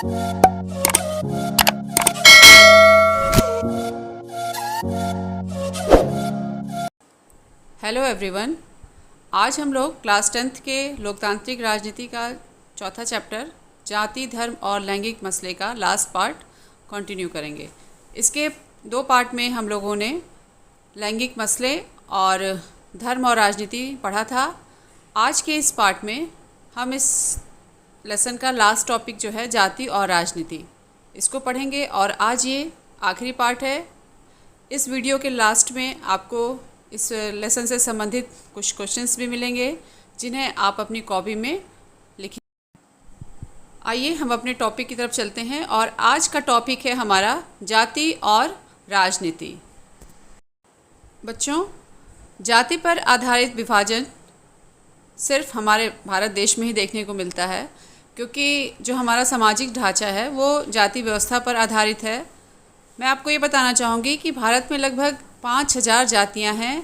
Hello everyone. आज हम लोग क्लास 10th के लोकतांत्रिक राजनीति का चौथा चैप्टर जाति, धर्म और लैंगिक मसले का लास्ट पार्ट कंटिन्यू करेंगे। इसके दो पार्ट में हम लोगों ने लैंगिक मसले और धर्म और राजनीति पढ़ा था। आज के इस पार्ट में हम इस लेसन का लास्ट टॉपिक जो है जाति और राजनीति, इसको पढ़ेंगे और आज ये आखिरी पार्ट है। इस वीडियो के लास्ट में आपको इस लेसन से संबंधित कुछ क्वेश्चंस भी मिलेंगे जिन्हें आप अपनी कॉपी में लिखें। आइए हम अपने टॉपिक की तरफ चलते हैं और आज का टॉपिक है हमारा जाति और राजनीति। बच्चों, जाति पर आधारित विभाजन सिर्फ हमारे भारत देश में ही देखने को मिलता है, क्योंकि जो हमारा सामाजिक ढांचा है वो जाति व्यवस्था पर आधारित है। मैं आपको ये बताना चाहूँगी कि भारत में लगभग 5000 जातियाँ हैं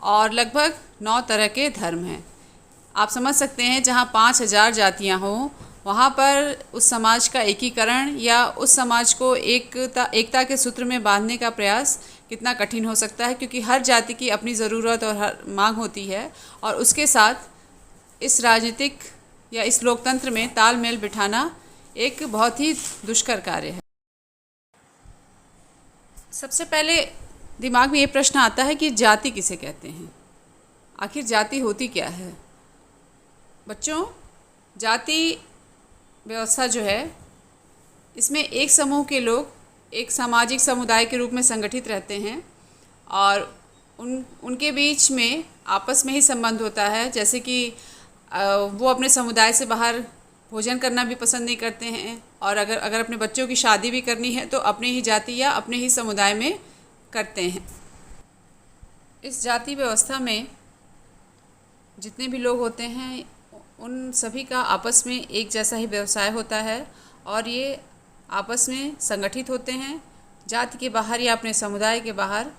और लगभग 9 तरह के धर्म हैं। आप समझ सकते हैं, जहाँ 5000 जातियाँ हों वहाँ पर उस समाज का एकीकरण या उस समाज को एकता के सूत्र में बांधने का प्रयास कितना कठिन हो सकता है, क्योंकि हर जाति की अपनी ज़रूरत और हर मांग होती है और उसके साथ इस राजनीतिक या इस लोकतंत्र में तालमेल बिठाना एक बहुत ही दुष्कर कार्य है। सबसे पहले दिमाग में ये प्रश्न आता है कि जाति किसे कहते हैं, आखिर जाति होती क्या है। बच्चों, जाति व्यवस्था जो है इसमें एक समूह के लोग एक सामाजिक समुदाय के रूप में संगठित रहते हैं और उनके बीच में आपस में ही संबंध होता है। जैसे कि वो अपने समुदाय से बाहर भोजन करना भी पसंद नहीं करते हैं और अगर अपने बच्चों की शादी भी करनी है तो अपने ही जाति या अपने ही समुदाय में करते हैं। इस जाति व्यवस्था में जितने भी लोग होते हैं उन सभी का आपस में एक जैसा ही व्यवसाय होता है और ये आपस में संगठित होते हैं। जाति के बाहर या अपने समुदाय के बाहर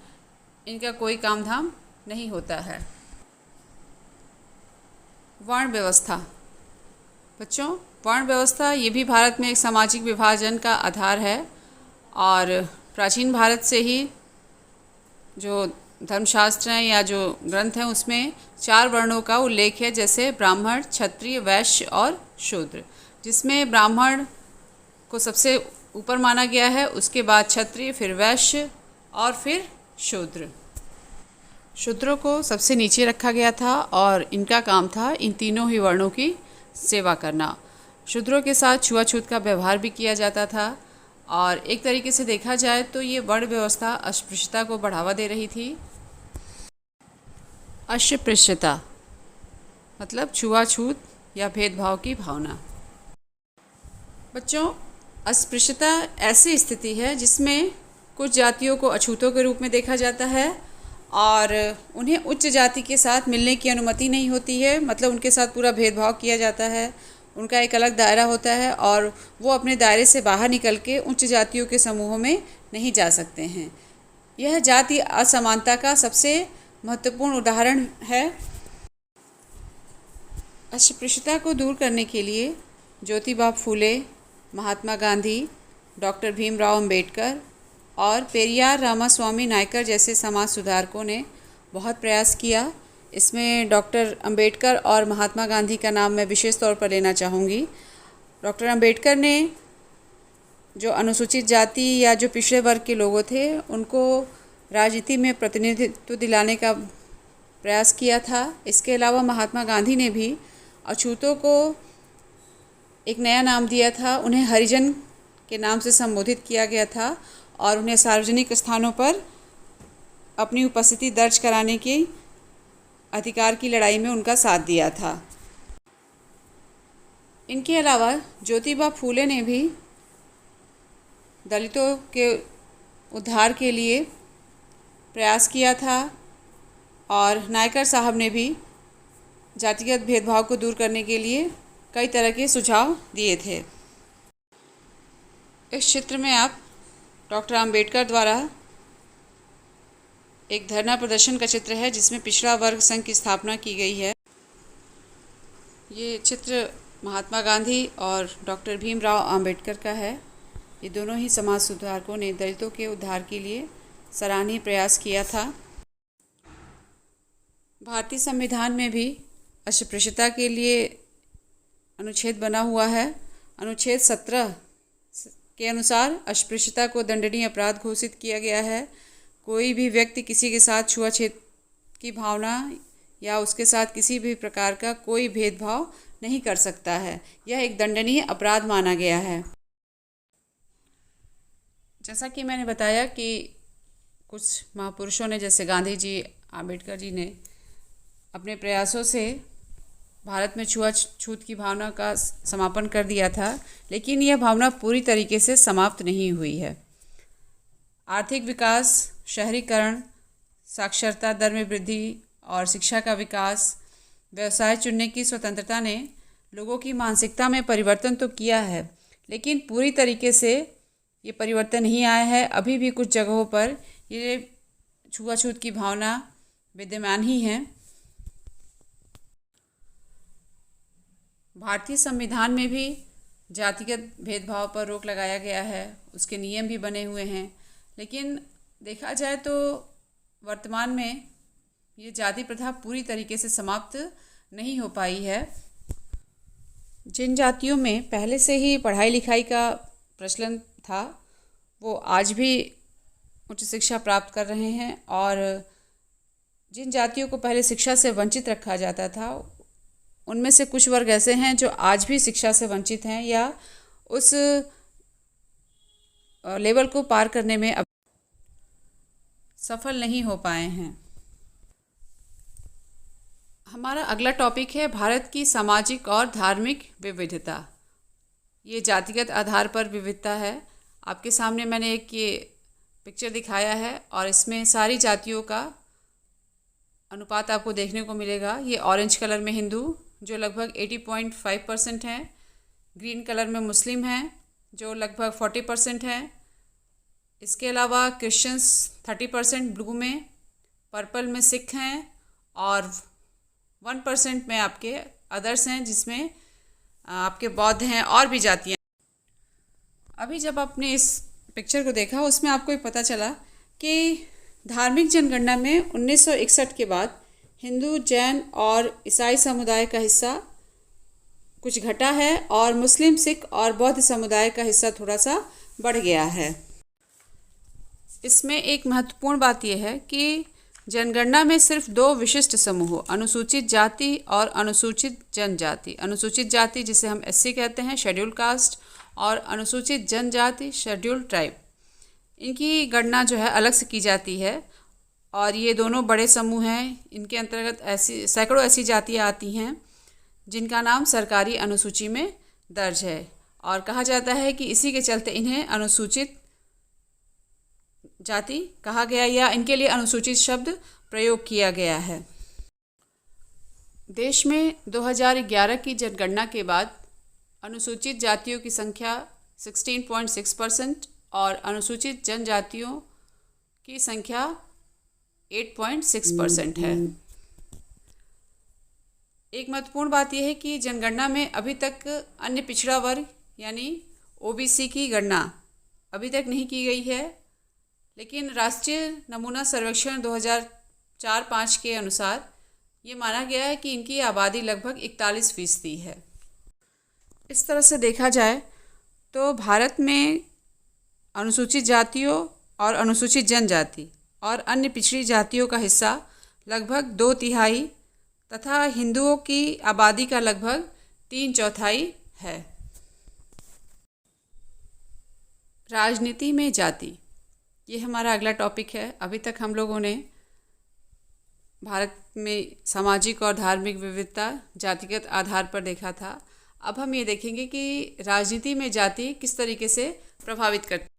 इनका कोई काम धाम नहीं होता है। वर्ण व्यवस्था। बच्चों, वर्ण व्यवस्था ये भी भारत में एक सामाजिक विभाजन का आधार है और प्राचीन भारत से ही जो धर्मशास्त्र हैं या जो ग्रंथ हैं उसमें 4 वर्णों का उल्लेख है, जैसे ब्राह्मण, क्षत्रिय, वैश्य और शूद्र, जिसमें ब्राह्मण को सबसे ऊपर माना गया है, उसके बाद क्षत्रिय, फिर वैश्य और फिर शूद्र। शूद्रों को सबसे नीचे रखा गया था और इनका काम था इन तीनों ही वर्णों की सेवा करना। शूद्रों के साथ छुआछूत का व्यवहार भी किया जाता था और एक तरीके से देखा जाए तो ये वर्ण व्यवस्था अस्पृश्यता को बढ़ावा दे रही थी। अस्पृश्यता मतलब छुआछूत या भेदभाव की भावना। बच्चों, अस्पृश्यता ऐसी स्थिति है जिसमें कुछ जातियों को अछूतों के रूप में देखा जाता है और उन्हें उच्च जाति के साथ मिलने की अनुमति नहीं होती है। मतलब उनके साथ पूरा भेदभाव किया जाता है, उनका एक अलग दायरा होता है और वो अपने दायरे से बाहर निकल के उच्च जातियों के समूहों में नहीं जा सकते हैं। यह जाति असमानता का सबसे महत्वपूर्ण उदाहरण है। अस्पृश्यता को दूर करने के लिए ज्योतिबा फूले, महात्मा गांधी, डॉक्टर भीमराव अंबेडकर और पेरियार रामास्वामी नायकर जैसे समाज सुधारकों ने बहुत प्रयास किया। इसमें डॉक्टर अंबेडकर और महात्मा गांधी का नाम मैं विशेष तौर पर लेना चाहूँगी। डॉक्टर अंबेडकर ने जो अनुसूचित जाति या जो पिछड़े वर्ग के लोगों थे उनको राजनीति में प्रतिनिधित्व दिलाने का प्रयास किया था। इसके अलावा महात्मा गांधी ने भी अछूतों को एक नया नाम दिया था, उन्हें हरिजन के नाम से संबोधित किया गया था और उन्हें सार्वजनिक स्थानों पर अपनी उपस्थिति दर्ज कराने के अधिकार की लड़ाई में उनका साथ दिया था। इनके अलावा ज्योतिबा फूले ने भी दलितों के उद्धार के लिए प्रयास किया था और नायकर साहब ने भी जातिगत भेदभाव को दूर करने के लिए कई तरह के सुझाव दिए थे। इस चित्र में आप डॉक्टर अंबेडकर द्वारा एक धरना प्रदर्शन का चित्र है जिसमें पिछड़ा वर्ग संघ की स्थापना की गई है। ये चित्र महात्मा गांधी और डॉक्टर भीमराव अंबेडकर का है। ये दोनों ही समाज सुधारकों ने दलितों के उद्धार के लिए सराहनीय प्रयास किया था। भारतीय संविधान में भी अस्पृश्यता के लिए अनुच्छेद बना हुआ है। अनुच्छेद 17 के अनुसार अस्पृश्यता को दंडनीय अपराध घोषित किया गया है। कोई भी व्यक्ति किसी के साथ छुआछूत की भावना या उसके साथ किसी भी प्रकार का कोई भेदभाव नहीं कर सकता है। यह एक दंडनीय अपराध माना गया है। जैसा कि मैंने बताया कि कुछ महापुरुषों ने, जैसे गांधी जी, आम्बेडकर जी ने अपने प्रयासों से भारत में छुआछूत की भावना का समापन कर दिया था, लेकिन यह भावना पूरी तरीके से समाप्त नहीं हुई है। आर्थिक विकास, शहरीकरण, साक्षरता दर में वृद्धि और शिक्षा का विकास, व्यवसाय चुनने की स्वतंत्रता ने लोगों की मानसिकता में परिवर्तन तो किया है, लेकिन पूरी तरीके से ये परिवर्तन नहीं आया है। अभी भी कुछ जगहों पर ये छुआछूत की भावना विद्यमान ही है। भारतीय संविधान में भी जातिगत भेदभाव पर रोक लगाया गया है, उसके नियम भी बने हुए हैं, लेकिन देखा जाए तो वर्तमान में ये जाति प्रथा पूरी तरीके से समाप्त नहीं हो पाई है। जिन जातियों में पहले से ही पढ़ाई लिखाई का प्रचलन था, वो आज भी उच्च शिक्षा प्राप्त कर रहे हैं, और जिन जातियों को पहले शिक्षा से वंचित रखा जाता था, उनमें से कुछ वर्ग ऐसे हैं जो आज भी शिक्षा से वंचित हैं या उस लेवल को पार करने में अब सफल नहीं हो पाए हैं। हमारा अगला टॉपिक है भारत की सामाजिक और धार्मिक विविधता। ये जातिगत आधार पर विविधता है। आपके सामने मैंने एक ये पिक्चर दिखाया है और इसमें सारी जातियों का अनुपात आपको देखने को मिलेगा। ये ऑरेंज कलर में हिंदू जो लगभग 80.5% हैं, ग्रीन कलर में मुस्लिम हैं जो लगभग 40% हैं, इसके अलावा क्रिश्चियंस 30% ब्लू में, पर्पल में सिख हैं और 1% में आपके अदर्स हैं जिसमें आपके बौद्ध हैं और भी जातियाँ। अभी जब आपने इस पिक्चर को देखा उसमें आपको ये पता चला कि धार्मिक जनगणना में 1961 के बाद हिंदू, जैन और ईसाई समुदाय का हिस्सा कुछ घटा है और मुस्लिम, सिख और बौद्ध समुदाय का हिस्सा थोड़ा सा बढ़ गया है। इसमें एक महत्वपूर्ण बात यह है कि जनगणना में सिर्फ 2 विशिष्ट समूह, अनुसूचित जाति और अनुसूचित जनजाति, अनुसूचित जाति जिसे हम SC कहते हैं, शेड्यूल कास्ट, और अनुसूचित जनजाति, शेड्यूल ट्राइब, इनकी गणना जो है अलग से की जाती है। और ये दोनों बड़े समूह हैं। इनके अंतर्गत ऐसी सैकड़ों ऐसी जातियाँ आती हैं जिनका नाम सरकारी अनुसूची में दर्ज है, और कहा जाता है कि इसी के चलते इन्हें अनुसूचित जाति कहा गया या इनके लिए अनुसूचित शब्द प्रयोग किया गया है। देश में 2011 की जनगणना के बाद अनुसूचित जातियों की संख्या 16.6% और अनुसूचित जनजातियों की संख्या 8.6% है। एक महत्वपूर्ण बात यह है कि जनगणना में अभी तक अन्य पिछड़ा वर्ग यानी OBC की गणना अभी तक नहीं की गई है, लेकिन राष्ट्रीय नमूना सर्वेक्षण 2004-05 के अनुसार ये माना गया है कि इनकी आबादी लगभग 41% है। इस तरह से देखा जाए तो भारत में अनुसूचित जातियों और अनुसूचित जनजाति और अन्य पिछड़ी जातियों का हिस्सा लगभग 2/3 तथा हिंदुओं की आबादी का लगभग 3/4 है। राजनीति में जाति, ये हमारा अगला टॉपिक है। अभी तक हम लोगों ने भारत में सामाजिक और धार्मिक विविधता जातिगत आधार पर देखा था। अब हम ये देखेंगे कि राजनीति में जाति किस तरीके से प्रभावित करती है।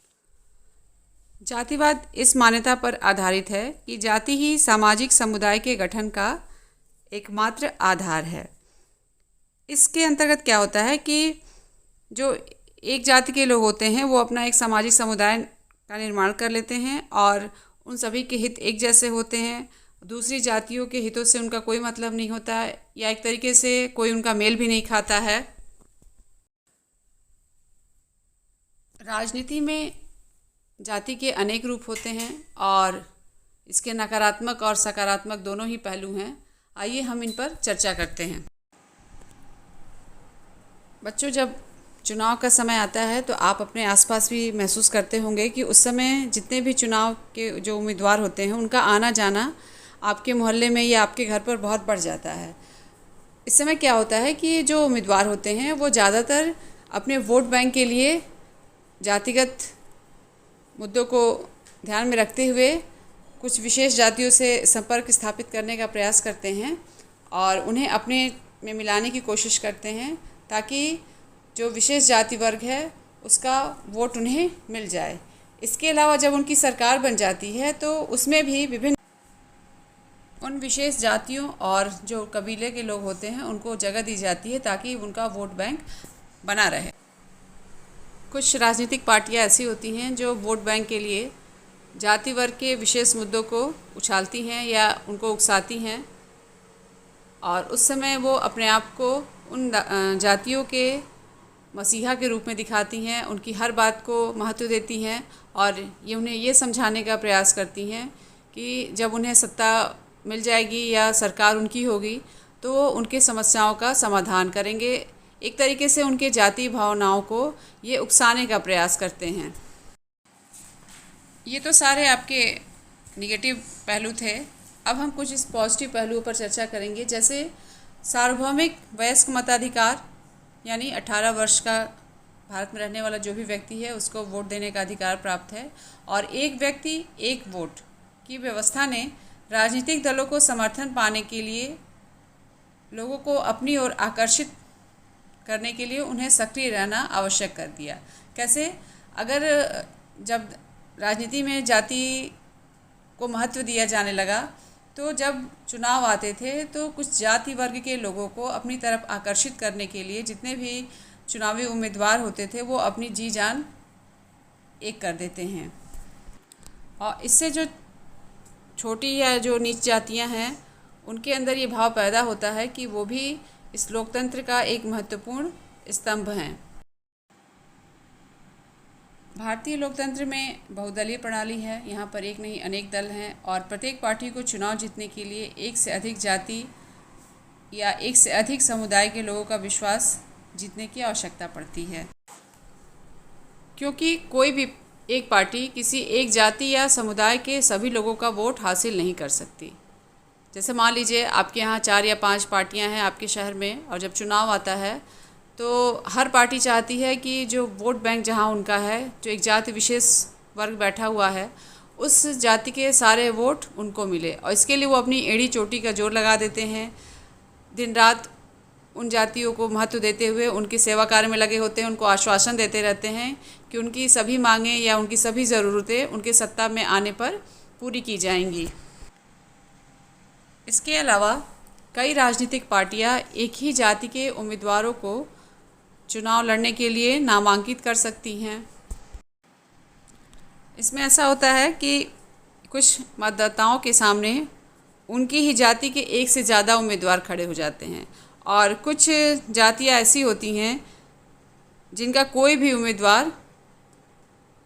जातिवाद इस मान्यता पर आधारित है कि जाति ही सामाजिक समुदाय के गठन का एकमात्र आधार है। इसके अंतर्गत क्या होता है कि जो एक जाति के लोग होते हैं वो अपना एक सामाजिक समुदाय का निर्माण कर लेते हैं और उन सभी के हित एक जैसे होते हैं। दूसरी जातियों के हितों से उनका कोई मतलब नहीं होता है या एक तरीके से कोई उनका मेल भी नहीं खाता है। राजनीति में जाति के अनेक रूप होते हैं और इसके नकारात्मक और सकारात्मक दोनों ही पहलू हैं। आइए हम इन पर चर्चा करते हैं। बच्चों, जब चुनाव का समय आता है तो आप अपने आसपास भी महसूस करते होंगे कि उस समय जितने भी चुनाव के जो उम्मीदवार होते हैं उनका आना जाना आपके मोहल्ले में या आपके घर पर बहुत बढ़ जाता है। इस समय क्या होता है कि जो उम्मीदवार होते हैं वो ज़्यादातर अपने वोट बैंक के लिए जातिगत मुद्दों को ध्यान में रखते हुए कुछ विशेष जातियों से संपर्क स्थापित करने का प्रयास करते हैं और उन्हें अपने में मिलाने की कोशिश करते हैं ताकि जो विशेष जाति वर्ग है उसका वोट उन्हें मिल जाए। इसके अलावा जब उनकी सरकार बन जाती है तो उसमें भी विभिन्न उन विशेष जातियों और जो कबीले के लोग होते हैं उनको जगह दी जाती है ताकि उनका वोट बैंक बना रहे। कुछ राजनीतिक पार्टियां ऐसी होती हैं जो वोट बैंक के लिए जाति वर्ग के विशेष मुद्दों को उछालती हैं या उनको उकसाती हैं और उस समय वो अपने आप को उन जातियों के मसीहा के रूप में दिखाती हैं, उनकी हर बात को महत्व देती हैं और ये उन्हें ये समझाने का प्रयास करती हैं कि जब उन्हें सत्ता मिल जाएगी या सरकार उनकी होगी तो वो उनके समस्याओं का समाधान करेंगे। एक तरीके से उनके जाति भावनाओं को ये उकसाने का प्रयास करते हैं। ये तो सारे आपके निगेटिव पहलू थे। अब हम कुछ इस पॉजिटिव पहलुओं पर चर्चा करेंगे, जैसे सार्वभौमिक वयस्क मताधिकार, यानी 18 वर्ष का भारत में रहने वाला जो भी व्यक्ति है उसको वोट देने का अधिकार प्राप्त है और एक व्यक्ति एक वोट की व्यवस्था ने राजनीतिक दलों को समर्थन पाने के लिए लोगों को अपनी ओर आकर्षित करने के लिए उन्हें सक्रिय रहना आवश्यक कर दिया। कैसे? अगर जब राजनीति में जाति को महत्व दिया जाने लगा तो जब चुनाव आते थे तो कुछ जाति वर्ग के लोगों को अपनी तरफ आकर्षित करने के लिए जितने भी चुनावी उम्मीदवार होते थे वो अपनी जी जान एक कर देते हैं और इससे जो छोटी या जो नीच जातियां हैं उनके अंदर ये भाव पैदा होता है कि वो भी इस लोकतंत्र का एक महत्वपूर्ण स्तंभ हैं। भारतीय लोकतंत्र में बहुदलीय प्रणाली है। यहाँ पर एक नहीं अनेक दल हैं और प्रत्येक पार्टी को चुनाव जीतने के लिए एक से अधिक जाति या एक से अधिक समुदाय के लोगों का विश्वास जीतने की आवश्यकता पड़ती है, क्योंकि कोई भी एक पार्टी किसी एक जाति या समुदाय के सभी लोगों का वोट हासिल नहीं कर सकती। जैसे मान लीजिए आपके यहाँ 4 या 5 पार्टियाँ हैं आपके शहर में और जब चुनाव आता है तो हर पार्टी चाहती है कि जो वोट बैंक जहाँ उनका है, जो एक जाति विशेष वर्ग बैठा हुआ है, उस जाति के सारे वोट उनको मिले और इसके लिए वो अपनी एड़ी चोटी का जोर लगा देते हैं। दिन रात उन जातियों को महत्व देते हुए उनकी सेवा कार्य में लगे होते हैं, उनको आश्वासन देते रहते हैं कि उनकी सभी मांगें या उनकी सभी ज़रूरतें उनके सत्ता में आने पर पूरी की जाएंगी। इसके अलावा कई राजनीतिक पार्टियां एक ही जाति के उम्मीदवारों को चुनाव लड़ने के लिए नामांकित कर सकती हैं। इसमें ऐसा होता है कि कुछ मतदाताओं के सामने उनकी ही जाति के एक से ज़्यादा उम्मीदवार खड़े हो जाते हैं और कुछ जातियां ऐसी होती हैं जिनका कोई भी उम्मीदवार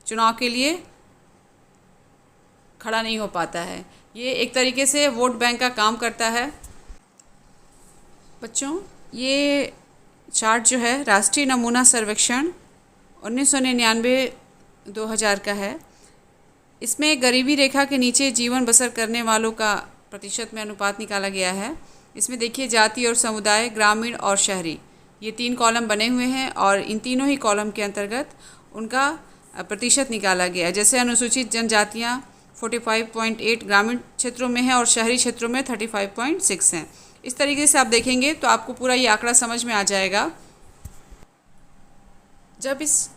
चुनाव के लिए खड़ा नहीं हो पाता है। ये एक तरीके से वोट बैंक का काम करता है। बच्चों, ये चार्ट जो है राष्ट्रीय नमूना सर्वेक्षण 1999-2000 का है। इसमें गरीबी रेखा के नीचे जीवन बसर करने वालों का प्रतिशत में अनुपात निकाला गया है। इसमें देखिए जाति और समुदाय, ग्रामीण और शहरी, ये 3 कॉलम बने हुए हैं और इन तीनों ही कॉलम के अंतर्गत उनका प्रतिशत निकाला गया है। जैसे अनुसूचित जनजातियाँ 45.8 ग्रामीण क्षेत्रों में है और शहरी क्षेत्रों में 35.6 हैं। इस तरीके से आप देखेंगे तो आपको पूरा ये आंकड़ा समझ में आ जाएगा। जब इस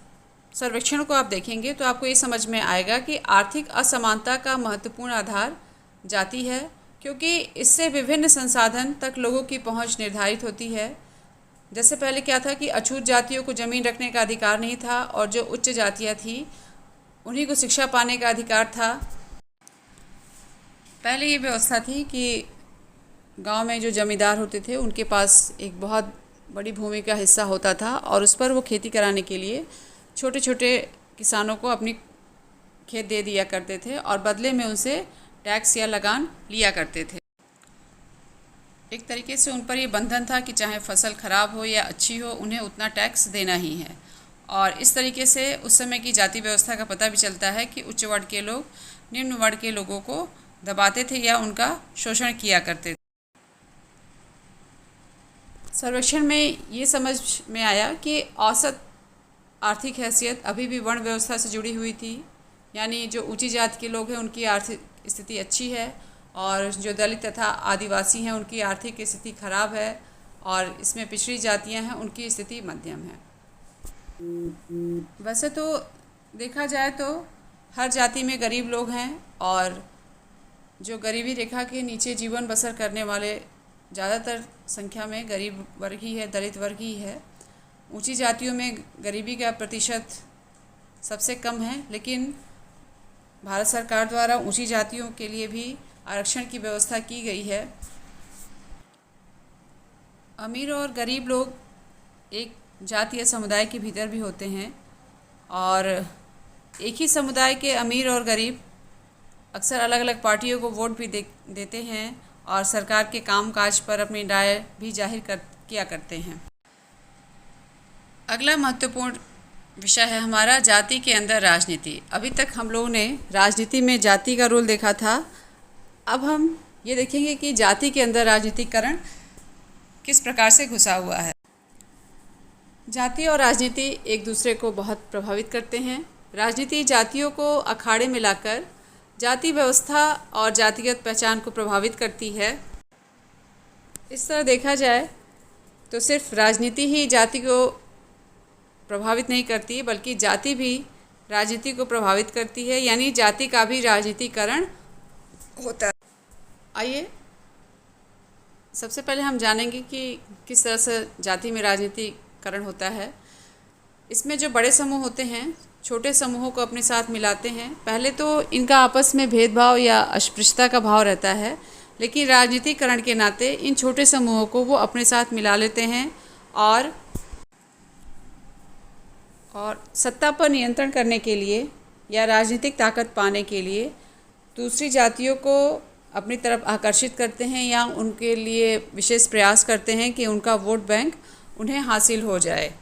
सर्वेक्षण को आप देखेंगे तो आपको ये समझ में आएगा कि आर्थिक असमानता का महत्वपूर्ण आधार जाति है, क्योंकि इससे विभिन्न संसाधन तक लोगों की पहुंच निर्धारित होती है। जैसे पहले क्या था कि अछूत जातियों को ज़मीन रखने का अधिकार नहीं था और जो उच्च जातियाँ थी उन्हीं को शिक्षा पाने का अधिकार था। पहले ये व्यवस्था थी कि गांव में जो जमींदार होते थे उनके पास एक बहुत बड़ी भूमि का हिस्सा होता था और उस पर वो खेती कराने के लिए छोटे छोटे किसानों को अपनी खेत दे दिया करते थे और बदले में उनसे टैक्स या लगान लिया करते थे। एक तरीके से उन पर ये बंधन था कि चाहे फसल ख़राब हो या अच्छी हो, उन्हें उतना टैक्स देना ही है। और इस तरीके से उस समय की जाति व्यवस्था का पता भी चलता है कि उच्च वर्ग के लोग निम्न वर्ग के लोगों को दबाते थे या उनका शोषण किया करते थे। सर्वेक्षण में ये समझ में आया कि औसत आर्थिक हैसियत अभी भी वर्ण व्यवस्था से जुड़ी हुई थी, यानी जो ऊंची जाति के लोग हैं उनकी आर्थिक स्थिति अच्छी है और जो दलित तथा आदिवासी हैं उनकी आर्थिक स्थिति खराब है, और इसमें पिछड़ी जातियां हैं उनकी स्थिति मध्यम है। वैसे तो देखा जाए तो हर जाति में गरीब लोग हैं, और जो गरीबी रेखा के नीचे जीवन बसर करने वाले ज़्यादातर संख्या में गरीब वर्ग ही है, दलित वर्ग ही है। ऊंची जातियों में गरीबी का प्रतिशत सबसे कम है, लेकिन भारत सरकार द्वारा ऊंची जातियों के लिए भी आरक्षण की व्यवस्था की गई है। अमीर और गरीब लोग एक जाति या समुदाय के भीतर भी होते हैं, और एक ही समुदाय के अमीर और गरीब अक्सर अलग अलग पार्टियों को वोट भी देते हैं और सरकार के कामकाज पर अपनी राय भी जाहिर किया करते हैं। अगला महत्वपूर्ण विषय है हमारा जाति के अंदर राजनीति। अभी तक हम लोगों ने राजनीति में जाति का रोल देखा था, अब हम ये देखेंगे कि जाति के अंदर राजनीतिकरण किस प्रकार से घुसा हुआ है। जाति और राजनीति एक दूसरे को बहुत प्रभावित करते हैं। राजनीति जातियों को अखाड़े में लाकर जाति व्यवस्था और जातिगत पहचान को प्रभावित करती है। इस तरह देखा जाए तो सिर्फ राजनीति ही जाति को प्रभावित नहीं करती, बल्कि जाति भी राजनीति को प्रभावित करती है, यानी जाति का भी राजनीतिकरण होता है। आइए सबसे पहले हम जानेंगे कि किस तरह से जाति में राजनीतिकरण होता है। इसमें जो बड़े समूह होते हैं छोटे समूहों को अपने साथ मिलाते हैं। पहले तो इनका आपस में भेदभाव या अस्पृश्यता का भाव रहता है, लेकिन राजनीतिकरण के नाते इन छोटे समूहों को वो अपने साथ मिला लेते हैं और सत्ता पर नियंत्रण करने के लिए या राजनीतिक ताकत पाने के लिए दूसरी जातियों को अपनी तरफ आकर्षित करते हैं या उनके लिए विशेष प्रयास करते हैं कि उनका वोट बैंक उन्हें हासिल हो जाए।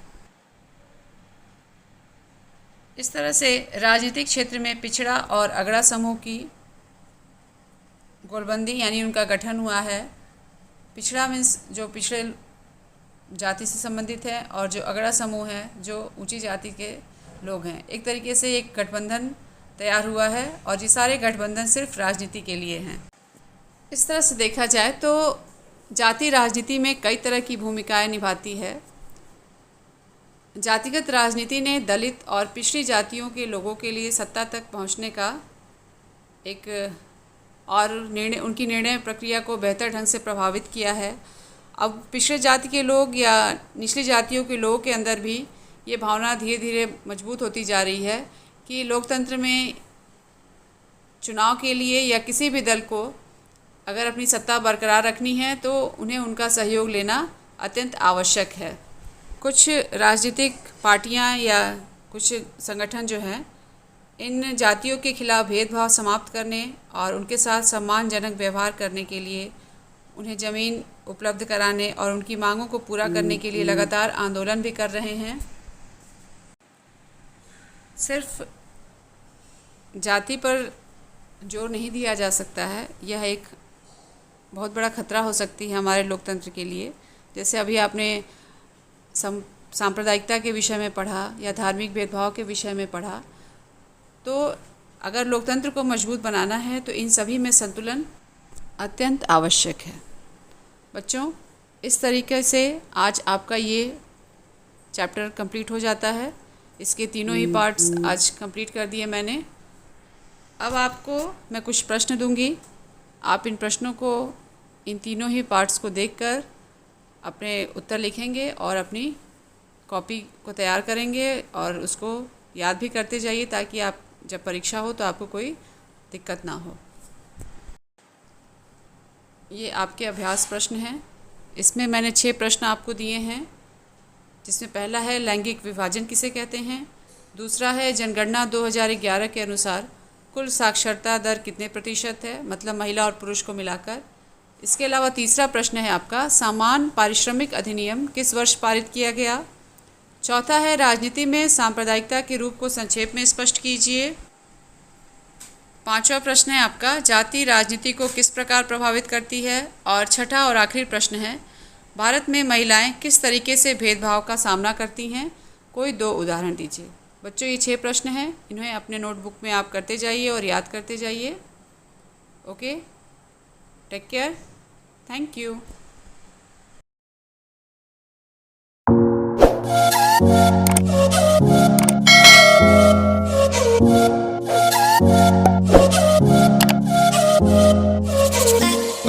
इस तरह से राजनीतिक क्षेत्र में पिछड़ा और अगड़ा समूह की गोलबंदी यानी उनका गठन हुआ है। पिछड़ा मीन्स जो पिछड़े जाति से संबंधित है, और जो अगड़ा समूह है जो ऊंची जाति के लोग हैं। एक तरीके से एक गठबंधन तैयार हुआ है, और ये सारे गठबंधन सिर्फ राजनीति के लिए हैं। इस तरह से देखा जाए तो जाति राजनीति में कई तरह की भूमिकाएं निभाती है। जातिगत राजनीति ने दलित और पिछड़ी जातियों के लोगों के लिए सत्ता तक पहुंचने का एक और उनकी निर्णय प्रक्रिया को बेहतर ढंग से प्रभावित किया है। अब पिछड़े जाति के लोग या निचली जातियों के लोगों के अंदर भी ये भावना धीरे धीरे मजबूत होती जा रही है कि लोकतंत्र में चुनाव के लिए या किसी भी दल को अगर अपनी सत्ता बरकरार रखनी है तो उन्हें उनका सहयोग लेना अत्यंत आवश्यक है। कुछ राजनीतिक पार्टियां या कुछ संगठन जो हैं इन जातियों के खिलाफ भेदभाव समाप्त करने और उनके साथ सम्मानजनक व्यवहार करने के लिए उन्हें ज़मीन उपलब्ध कराने और उनकी मांगों को पूरा करने के लिए लगातार आंदोलन भी कर रहे हैं। सिर्फ जाति पर जोर नहीं दिया जा सकता है, यह एक बहुत बड़ा खतरा हो सकती है हमारे लोकतंत्र के लिए। जैसे अभी आपने सांप्रदायिकता के विषय में पढ़ा या धार्मिक भेदभाव के विषय में पढ़ा, तो अगर लोकतंत्र को मजबूत बनाना है तो इन सभी में संतुलन अत्यंत आवश्यक है। बच्चों, इस तरीके से आज आपका ये चैप्टर कंप्लीट हो जाता है। इसके तीनों ही पार्ट्स आज कंप्लीट कर दिए मैंने। अब आपको मैं कुछ प्रश्न दूंगी, आप इन प्रश्नों को इन तीनों ही पार्ट्स को देखकर अपने उत्तर लिखेंगे और अपनी कॉपी को तैयार करेंगे और उसको याद भी करते जाइए ताकि आप जब परीक्षा हो तो आपको कोई दिक्कत ना हो। ये आपके अभ्यास प्रश्न हैं। इसमें मैंने 6 प्रश्न आपको दिए हैं, जिसमें पहला है लैंगिक विभाजन किसे कहते हैं, दूसरा है जनगणना 2011 के अनुसार कुल साक्षरता दर कितने प्रतिशत है, मतलब महिला और पुरुष को मिलाकर। इसके अलावा तीसरा प्रश्न है आपका, समान पारिश्रमिक अधिनियम किस वर्ष पारित किया गया। चौथा है, राजनीति में सांप्रदायिकता के रूप को संक्षेप में स्पष्ट कीजिए। पांचवा प्रश्न है आपका, जाति राजनीति को किस प्रकार प्रभावित करती है। और छठा और आखिरी प्रश्न है, भारत में महिलाएं किस तरीके से भेदभाव का सामना करती हैं, कोई 2 उदाहरण दीजिए। बच्चों ये 6 प्रश्न हैं, इन्हें अपने नोटबुक में आप करते जाइए और याद करते जाइए। Okay, take care, thank you.